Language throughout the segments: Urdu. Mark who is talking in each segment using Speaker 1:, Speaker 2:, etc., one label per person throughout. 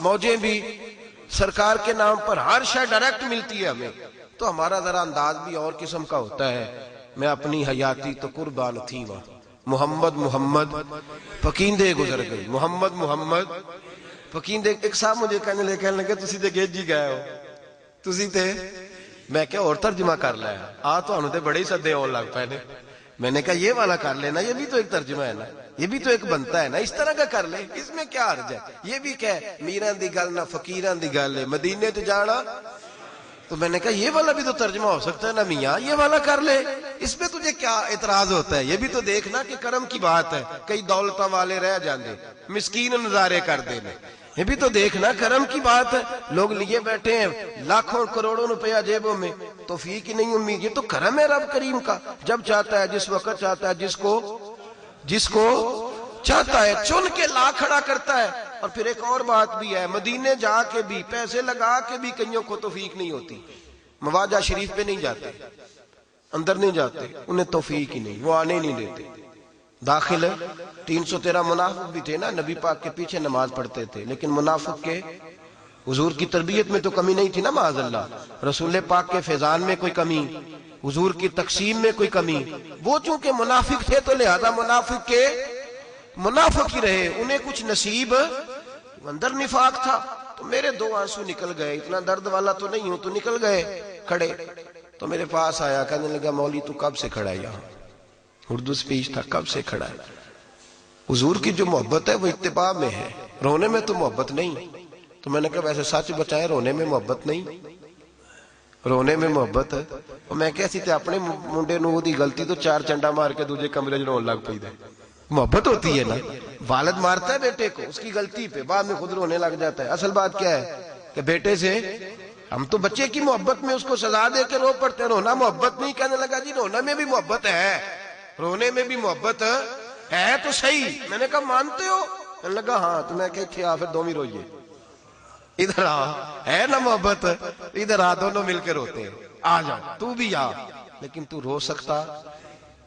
Speaker 1: موجیں بھی سرکار کے نام پر، ہر شے ڈائریکٹ ملتی ہے ہمیں، تو ہمارا ذرا انداز بھی اور قسم کا ہوتا ہے۔ میں اپنی حیاتی تو قربان تھی وہاں، محمد محمد پکیندے گزر گئی، محمد محمد پکیندے۔ ایک صاحب مجھے کہنے لگے تسی تے گیج جی گئے ہو، تسی تے، میں کیا اور ترجمہ کر لیا، تو انہوں تے بڑے ہی سدے اور لگ پائے نے۔ میں نے کہا یہ والا کر لینا، یہ بھی تو ایک ترجمہ ہے نا، یہ بھی تو ایک بنتا ہے نا، اس طرح کا کر لے، اس میں کیا حرج ہے؟ یہ بھی کہ میران دی گل نہ فقیران دی گل ہے، مدینے تے جانا۔ تو میں نے کہا یہ والا بھی تو ترجمہ ہو سکتا ہے نا میاں، یہ والا کر لے، اس میں تجھے کیا اعتراض ہوتا ہے؟ یہ بھی تو دیکھنا کہ کرم کی بات ہے، کئی دولتاں والے رہ جاندے، مسکین نظارے کر دینے، یہ بھی تو دیکھنا کرم کی بات ہے۔ لوگ لیے بیٹھے ہیں لاکھوں کروڑوں روپیہ جیبوں میں، توفیق ہی نہیں امید، یہ تو کرم ہے رب کریم کا، جب چاہتا ہے، جس وقت چاہتا ہے، جس کو چاہتا ہے چن کے لا کھڑا کرتا ہے۔ اور پھر ایک اور بات بھی ہے، مدینے جا کے بھی، پیسے لگا کے بھی کئیوں کو توفیق نہیں ہوتی، مواجہ شریف پہ نہیں جاتے، اندر نہیں جاتے، انہیں توفیق ہی نہیں، وہ آنے نہیں دیتے۔ داخل 313 منافق بھی تھے نا، نبی پاک کے پیچھے نماز پڑھتے تھے، لیکن منافق کے حضور کی تربیت میں تو کمی نہیں تھی نا، معاذ اللہ، رسول پاک کے فیضان میں کوئی کمی، حضور کی تقسیم میں کوئی کمی، وہ چونکہ منافق تھے تو لہذا منافق کے منافق ہی رہے، انہیں کچھ نصیب اندر نفاق تھا۔ تو میرے 2 آنسو نکل گئے، اتنا درد والا تو نہیں ہوں، تو نکل گئے کھڑے۔ تو میرے پاس آیا، کہنے لگا مولوی تو کب سے کھڑا ہے یہاں؟ اردو سپیچ تھا، کب سے کھڑا ہے؟ حضور کی جو محبت ہے وہ اتباع میں ہے، رونے میں تو محبت نہیں۔ تو میں نے کہا ویسے سچ بچائیں، رونے میں محبت نہیں، رونے میں محبت ہے۔ اور میں کہتی تھے اپنے منڈے نو دی غلطی تو 4 چنڈا مار کے دوجے کمرے جو رون لگ پئی دے، محبت ہوتی ہے نا، والد مارتا ہے بیٹے کو اس کی غلطی پہ، بعد میں خود رونے لگ جاتا ہے۔ اصل بات کیا ہے کہ بیٹے سے ہم تو بچے کی محبت میں اس کو سزا دے کے رو پڑتے ہیں، رونا محبت نہیں۔ کہنے لگا جی رونا میں بھی محبت ہے، رونے میں بھی محبت ہے تو صحیح۔ میں نے کہا مانتے ہو؟ کہنے لگا ہاں۔ تو میں کہتی آ پھر دومی روئیے، ادھر آ، ہے نا محبت، ادھر آ، دونوں مل کے روتے ہیں، آ جا تو بھی آ۔ لیکن تو رو سکتا،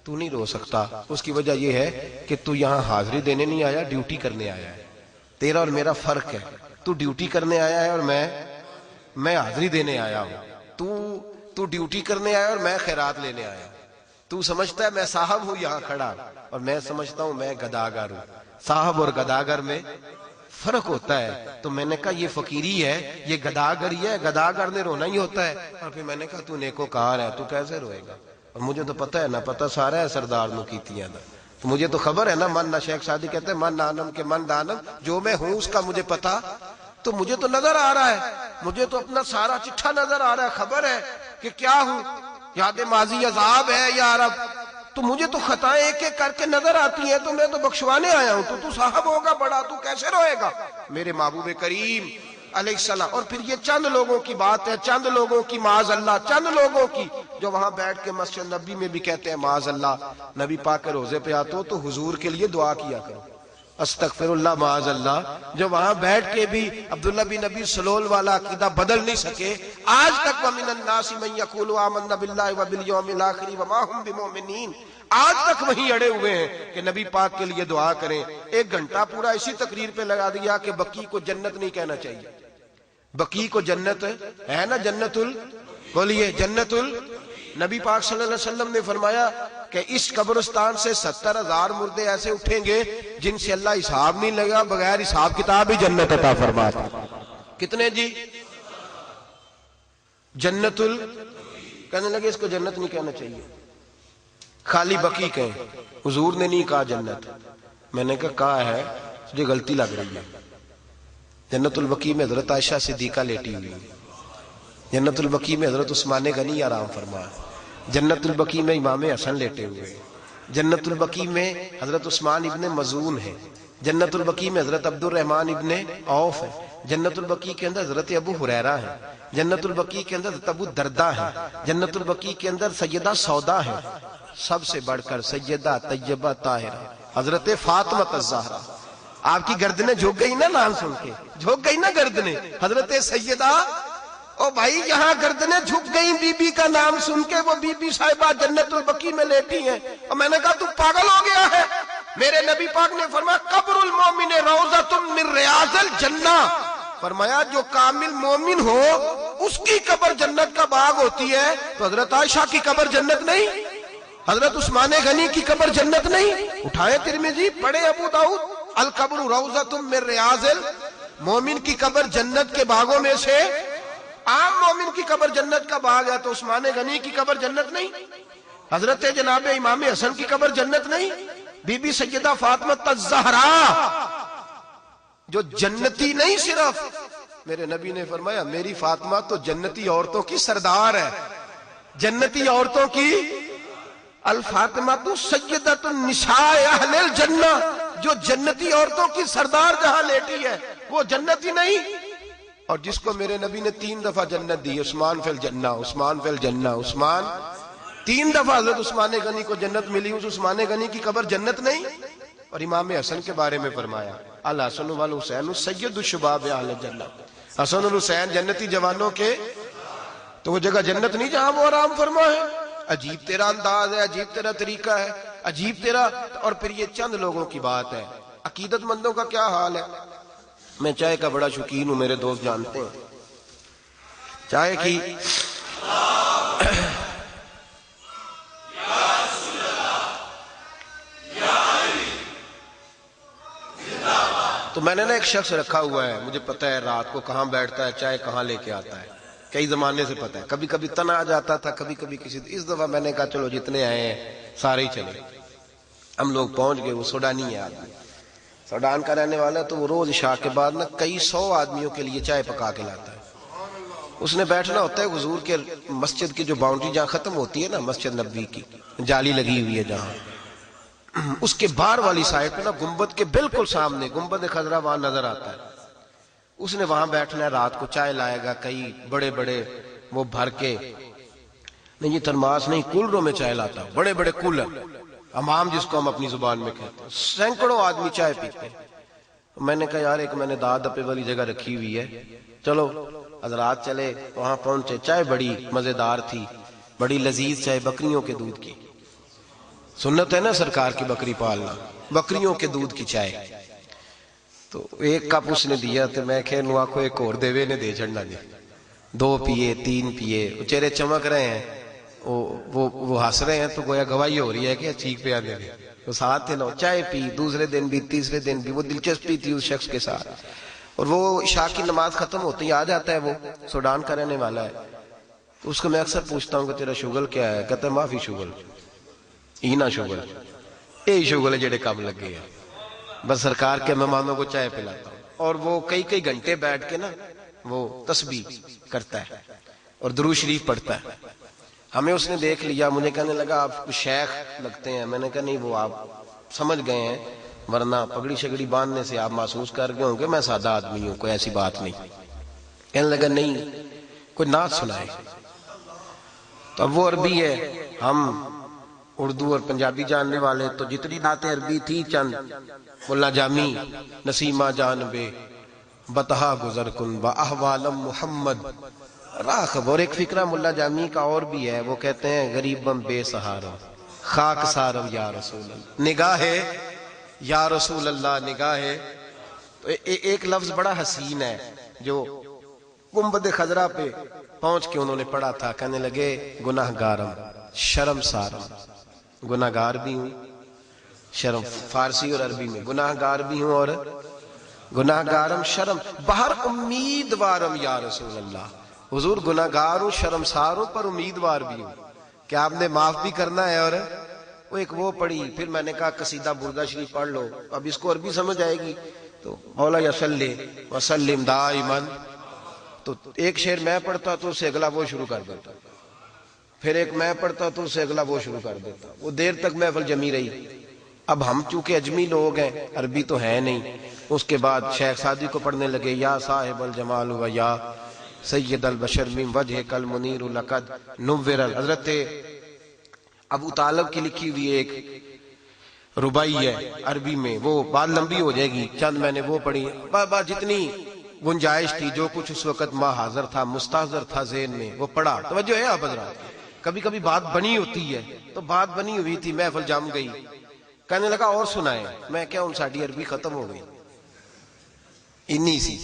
Speaker 1: تو نہیں رو سکتا، اس کی وجہ یہ ہے کہ تو یہاں حاضری دینے نہیں آیا، ڈیوٹی کرنے آیا ہے۔ تیرا اور میرا فرق ہے، تو ڈیوٹی کرنے آیا ہے اور میں حاضری دینے آیا ہوں۔ تو ڈیوٹی کرنے آیا اور میں خیرات لینے آیا۔ تو سمجھتا ہے میں صاحب ہوں یہاں کھڑا، اور میں سمجھتا ہوں میں گداگر ہوں۔ صاحب اور گداگر میں فرق ہوتا ہے۔ تو میں نے کہا یہ فقیری ہے، یہ گداگری ہے، گداگر نے رونا ہی ہوتا ہے۔ اور پھر میں نے کہا تو نیکوکار ہے، تو کیسے روئے گا؟ اور مجھے تو پتہ ہے نا، پتہ سارا ہے سردار نو کیتیاں دا، تو مجھے تو خبر ہے نا، من نہ شیخ سعدی کہتے ہیں من دانم کے من دانم، جو میں ہوں اس کا مجھے پتہ، تو مجھے تو نظر آ رہا ہے، مجھے تو اپنا سارا چٹھا نظر آ رہا ہے، خبر ہے کہ کیا ہوں، یاد ماضی عذاب ہے یا عرب، تو مجھے تو خطائیں ایک ایک کر کے نظر آتی ہیں، تو میں تو بخشوانے آیا ہوں، تو صاحب ہوگا بڑا، تو کیسے روئے گا؟ میرے محبوب کریم علیہ السلام۔ اور پھر یہ چند لوگوں کی بات ہے، چند لوگوں کی، معاذ اللہ، چند لوگوں کی، جو وہاں بیٹھ کے مسجد نبی میں بھی کہتے ہیں معاذ اللہ، نبی پاک کے روزے پہ آتے ہو تو حضور کے لیے دعا کیا کرو، استغفر اللہ معاذ اللہ، جو وہاں بیٹھ کے بھی عبداللہ بن نبی سلول والا عقیدہ بدل نہیں سکے آج تک۔ وَمِنَ النَّاسِ مَن يَقُولُ آمَنَّا بِاللَّهِ وَبِالْيَوْمِ الْآخِرِ وَمَا هُمْ بِمُؤْمِنِينَ، آج تک وہیں اڑے ہوئے ہیں کہ نبی پاک کے لیے دعا کریں۔ 1 گھنٹہ پورا اسی تقریر پہ لگا دیا کہ بقی کو جنت نہیں کہنا چاہیے، بقی کو جنت ہے نا، جنت بولیے جنت نبی پاک صلی اللہ علیہ وسلم نے فرمایا کہ اس قبرستان سے 70,000 مردے ایسے اٹھیں گے جن سے اللہ حساب نہیں لگا، بغیر حساب کتاب ہی جنت عطا فرماتا۔ کتنے جی؟ جنت کہنے لگے اس کو جنت نہیں کہنا چاہیے، خالی بقی کہیں، حضور نے نہیں کہا جنت۔ میں نے کہا ہے مجھے غلطی لگ رہی ہے، جنت البقیع میں حضرت عائشہ صدیقہ لیٹی ہوئی، جنت البقیع میں حضرت عثمان غنی آرام فرما، جنت البقیع میں امام حسن لیٹے ہوئے، جنت البقیع میں حضرت عثمان ابن مظعون ہے، جنت البقیع میں حضرت عبد الرحمن ابن عوف ہے، جنت البقیع کے اندر حضرت ابو ہریرہ ہے، جنت البقیع کے اندر حضرت ابو دردہ ہے، جنت البقیع کے اندر سیدہ سودا ہے، سب سے بڑھ کر سیدہ طیبہ طاہرہ حضرت فاطمہ الزہرا۔ آپ کی گردنیں جھک گئی نا نام سن کے، جھک گئی نا گردنیں، حضرت سیدہ، او بھائی یہاں گردنیں جھک گئی بی بی کا نام سن کے، وہ بی بی صاحبہ جنت البقیع میں لیٹی ہیں۔ اور میں نے کہا تو پاگل ہو گیا ہے، میرے نبی پاک نے فرمایا قبر المومن روضۃ من ریاض الجنہ، فرمایا جو کامل مومن ہو اس کی قبر جنت کا باغ ہوتی ہے، تو حضرت عائشہ کی قبر جنت نہیں، حضرت عثمان غنی کی قبر جنت نہیں؟ اٹھائے ترمذی، پڑھے ابو داؤد، القبر روضۃ من ریاض مومن کی قبر جنت کے باغوں میں سے، عام مومن کی قبر جنت کا باغ ہے، تو عثمان غنی کی قبر جنت نہیں؟ حضرت جناب امام حسن کی قبر جنت نہیں؟ بی بی سیدہ فاطمہ الزہرا جو جنتی نہیں، صرف میرے نبی نے فرمایا میری فاطمہ تو جنتی عورتوں کی سردار ہے، جنتی عورتوں کی الفاطمہ تو سیدۃ النساء اہل الجنہ، جو جنتی عورتوں کی سردار جہاں لیٹی ہے وہ جنتی نہیں؟ اور جس کو میرے نبی نے 3 دفعہ جنت دی، عثمان فی الجنہ، عثمان فی الجنہ، عثمان 3 دفعہ حضرت عثمان غنی کو جنت ملی، اس عثمان غنی کی قبر جنت نہیں؟ اور امام حسن کے بارے میں فرمایا الحسن والحسین سید الشباب اہل الجنہ، حسن اور حسین جنتی جوانوں کے، تو وہ جگہ جنت نہیں جہاں وہ آرام فرما ہے؟ عجیب تیرا انداز ہے، عجیب تیرا طریقہ ہے، عجیب تیرا۔ اور پھر یہ چند لوگوں کی بات ہے، عقیدت مندوں کا کیا حال ہے؟ میں چائے کا بڑا شوقین ہوں، میرے دوست جانتے ہیں چائے کی۔ تو میں نے نا ایک شخص رکھا ہوا ہے، مجھے پتا ہے رات کو کہاں بیٹھتا ہے، چائے کہاں لے کے آتا ہے، کئی زمانے سے پتا ہے، کبھی کبھی تنا آ جاتا تھا، کبھی کبھی کسی، اس دفعہ میں نے کہا چلو جتنے آئے ہیں سارے ہی چلے۔ ہم لوگ پہنچ گئے، وہ سوڈانی ہے آدمی، سوڈان کا رہنے والا ہے، تو وہ روز عشاء کے بعد نا کئی 100 آدمیوں کے لیے چائے پکا کے لاتا ہے۔ اس نے بیٹھنا ہوتا ہے حضور کے مسجد کی جو باؤنڈری جہاں ختم ہوتی ہے نا، مسجد نبوی کی جالی لگی ہوئی ہے جہاں، اس کے باہر والی سائڈ پہ نا گنبد کے بالکل سامنے گنبد خضرا وہاں نظر آتا ہے، اس نے وہاں بیٹھنا ہے، رات کو چائے لائے گا، کئی بڑے بڑے وہ بھر کے، نہیں یہ ترماس نہیں، کولروں میں چائے لاتا، بڑے بڑے کولر، حمام جس کو ہم اپنی زبان میں کہتے ہیں، سینکڑوں آدمی چائے پیتے ہیں۔ میں نے کہا یار ایک میں نے داد دپے والی جگہ رکھی ہوئی ہے، چلو حضرات چلے، وہاں پہنچے، چائے بڑی مزیدار تھی، بڑی لذیذ چائے، بکریوں کے دودھ کی، سنت ہے نا سرکار کی بکری پالنا، بکریوں کے دودھ کی چائے۔ تو ایک کپ اس نے دیا، تو میں کہ نوا کو ایک اور دیوے نے دے چڑھنا جی، 2 پیے 3 پیے، وہ چہرے چمک رہے ہیں، وہ ہنس رہے ہیں، تو گویا گواہی ہو رہی ہے کہ ٹھیک پہ آنے دے، وہ ساتھ تھے نا، چائے پی، دوسرے دن بھی تیسرے دن بھی، وہ دلچسپی تھی اس شخص کے ساتھ۔ اور وہ عشاء کی نماز ختم ہوتی آ جاتا ہے، وہ سوڈان کا رہنے والا ہے، تو اس کو میں اکثر پوچھتا ہوں کہ تیرا شغل کیا ہے؟ کہتا ہے معافی شغل اینا شغل، یہی شغل ہے جڑے کام لگے ہیں، بس سرکار کے مہمانوں کو چائے پلاتا ہوں۔ اور وہ کئی گھنٹے بیٹھ کے نا وہ تسبیح کرتا ہے اور درود شریف پڑھتا ہے۔ ہمیں اس نے دیکھ لیا، مجھے کہنے لگا آپ شیخ لگتے ہیں، میں نے کہا نہیں وہ آپ سمجھ گئے ہیں، ورنہ پگڑی شگڑی باندھنے سے آپ محسوس کر گئے ہوں کہ میں سادہ آدمی ہوں، کوئی ایسی بات نہیں۔ کہنے لگا نہیں کوئی نعت سنائے، تو اب وہ عربی ہے، ہم اردو اور پنجابی جاننے والے، تو جتنی نعتیں عربی تھی چند، ملا جامی نسیمہ جان بے بتہا گزر کن با احوالم محمد راخب، اور ایک فکرہ ملا جامی کا اور بھی ہے، وہ کہتے ہیں غریبم بے سہارا خاک سارم یا رسول اللہ، نگاہ یا رسول اللہ نگاہ۔ تو ایک لفظ بڑا حسین ہے جو گنبد خضرا پہ پہنچ کے انہوں نے پڑھا تھا، کہنے لگے گناہ گارم شرم سارم، گناہ گار بھی ہوں، شرم فارسی اور عربی میں گناہ گار بھی ہوں، اور گناہ گارم شرم بہر امیدوارم یا رسول اللہ، حضور گناہ گار ہوں، شرمسار ہوں، پر امیدوار بھی ہوں کہ آپ نے معاف بھی کرنا ہے۔ اور وہ ایک وہ پڑھی، پھر میں نے کہا قصیدہ بردہ شریف پڑھ لو، اب اس کو عربی سمجھ آئے گی، تو مولا یصلی وسلم دائما، تو ایک شعر میں پڑھتا تو اس سے اگلا وہ شروع کر دیتا، پھر ایک میں پڑھتا تو اس سے اگلا وہ شروع کر دیتا، وہ دیر تک محفل جمی رہی۔ اب ہم چونکہ اجمی لوگ ہیں، عربی تو ہے نہیں، اس کے بعد شیخ سعدی کو پڑھنے لگے، یا صاحب الجمال و یا سید البشر من وجہ کل منیر لقد نور، حضرت ابو طالب کی لکھی ہوئی ایک ربائی ہے عربی میں، وہ بات لمبی ہو جائے گی، چند میں نے وہ پڑھی، جتنی گنجائش تھی، جو کچھ اس وقت ماں حاضر تھا، مستحضر تھا ذہن میں، وہ پڑھا۔ توجہ ہے آپ حضرات، کبھی کبھی بات بنی ہوتی ہے، تو بات بنی ہوئی تھی، محفل جام گئی، کہنے لگا اور سنائے، میں کیا ان ساڑھی عربی ختم ہو گئی، انی سی